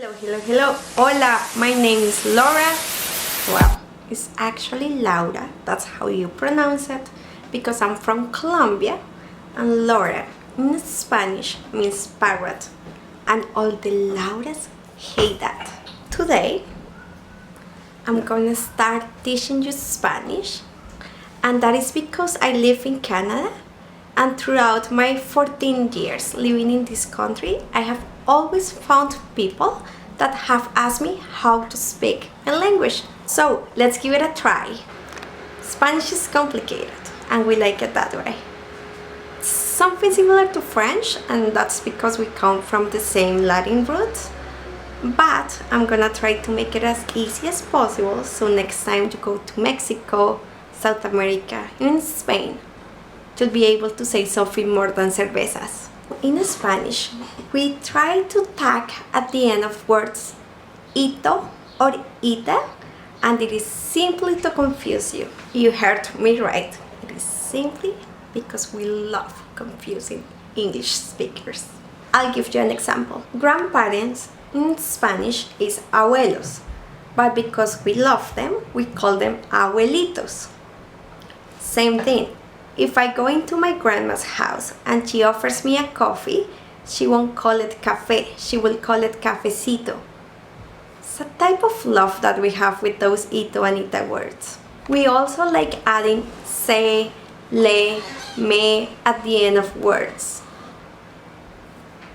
Hello. Hola, my name is Laura. Well, it's actually Laura, that's how you pronounce it, because I'm from Colombia, and Laura in Spanish means parrot, and all the Lauras hate that. Today, I'm gonna start teaching you Spanish, and that is because I live in Canada, and throughout my 14 years living in this country, I have always found people that have asked me how to speak a language. So let's give it a try. Spanish is complicated, and we like it that way. It's something similar to French, and that's because we come from the same Latin roots. But I'm gonna try to make it as easy as possible, so next time you go to Mexico, South America, even Spain, you'll be able to say something more than cervezas. In Spanish, we try to tag at the end of words ito or ite, and it is simply to confuse you. You heard me right. It is simply because we love confusing English speakers. I'll give you an example. Grandparents in Spanish is abuelos, but because we love them, we call them abuelitos. Same thing. If I go into my grandma's house and she offers me a coffee, she won't call it café, she will call it cafecito. It's a type of love that we have with those ito and ita words. We also like adding se, le, me at the end of words.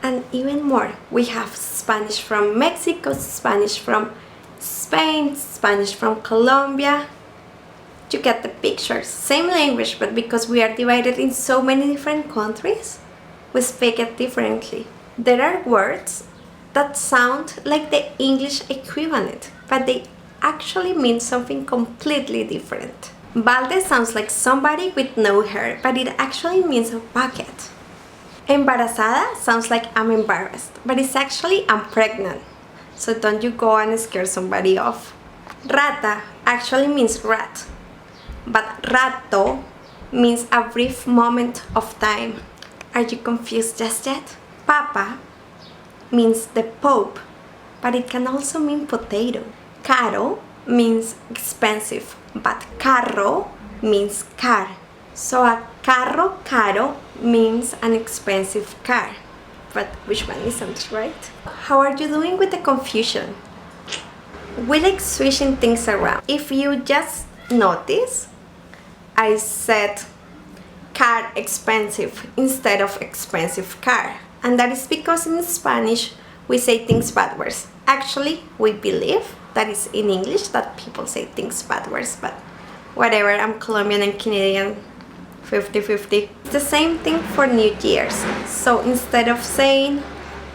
And even more, we have Spanish from Mexico, Spanish from Spain, Spanish from Colombia. You get the picture. Same language, but because we are divided in so many different countries, we speak it differently. There are words that sound like the English equivalent, but they actually mean something completely different. Balde sounds like somebody with no hair, but it actually means a bucket. Embarazada sounds like I'm embarrassed, but it's actually I'm pregnant. So don't you go and scare somebody off. Rata actually means rat, but rato means a brief moment of time. Are you confused just yet? Papa means the Pope, but it can also mean potato. Caro means expensive, but carro means car. So a carro caro means an expensive car. But which one isn't, right? How are you doing with the confusion? We like switching things around. If you just notice, I said car expensive instead of expensive car. And that is because in Spanish we say things backwards. Actually, we believe that is in English that people say things backwards, but whatever, I'm Colombian and Canadian, 50-50. It's the same thing for New Year's. So instead of saying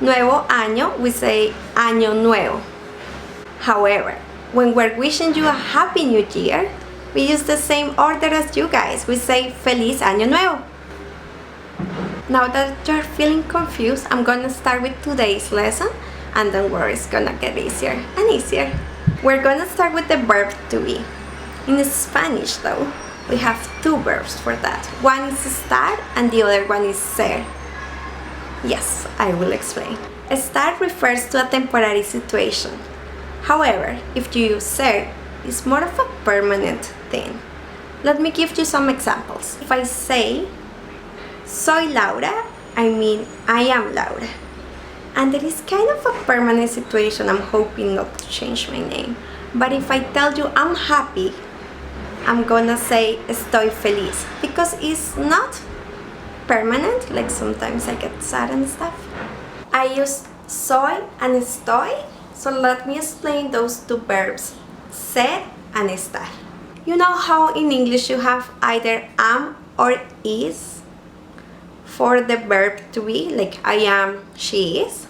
Nuevo Año, we say Año Nuevo. However, when we're wishing you a Happy New Year, we use the same order as you guys. We say Feliz Año Nuevo. Now that you're feeling confused, I'm gonna start with today's lesson, and don't worry, it's gonna get easier and easier. We're gonna start with the verb to be. In Spanish though, we have two verbs for that. One is estar and the other one is ser. Yes, I will explain. Estar refers to a temporary situation. However, if you use ser, it's more of a permanent thing. Let me give you some examples. If I say soy Laura, I mean I am Laura. And it is kind of a permanent situation. I'm hoping not to change my name. But if I tell you I'm happy, I'm gonna say estoy feliz, because it's not permanent, like sometimes I get sad and stuff. I use soy and estoy, so let me explain those two verbs, ser and estar. You know how in English you have either am or is for the verb to be, like I am, she is?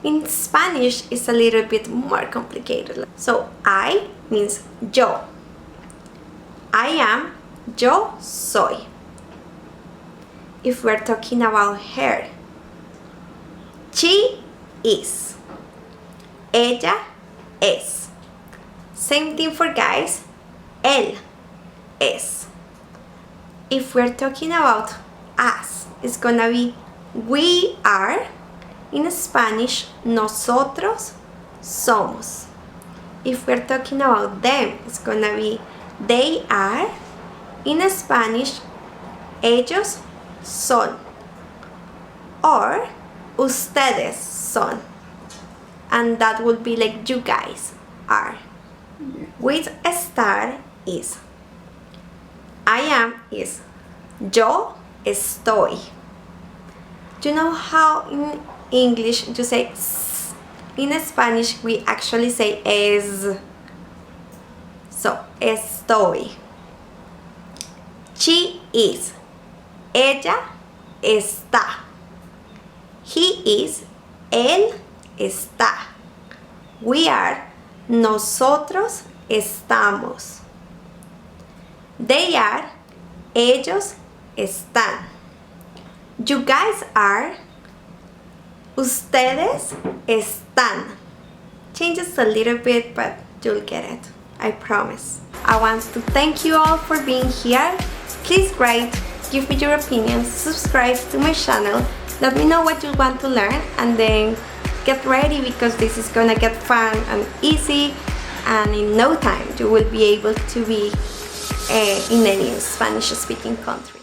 In Spanish, it's a little bit more complicated. So I means yo. I am, yo soy. If we're talking about her, she is. Ella es. Same thing for guys, él es. If we're talking about us, it's gonna be we are. In Spanish, nosotros somos. If we're talking about them, it's gonna be they are. In Spanish, ellos son. Or ustedes son. And that would be like you guys are. With a star is I am is yo estoy. You know how in English you say s? In Spanish we actually say es. So, estoy. She is. Ella está. He is. Él está. We are. Nosotros estamos. They are. Ellos están. You guys are. Ustedes están. Changes a little bit, but you'll get it. I promise. I want to thank you all for being here. Please rate, give me your opinions, subscribe to my channel, let me know what you want to learn, and then get ready because this is gonna get fun and easy, and in no time you will be able to be in any Spanish speaking country.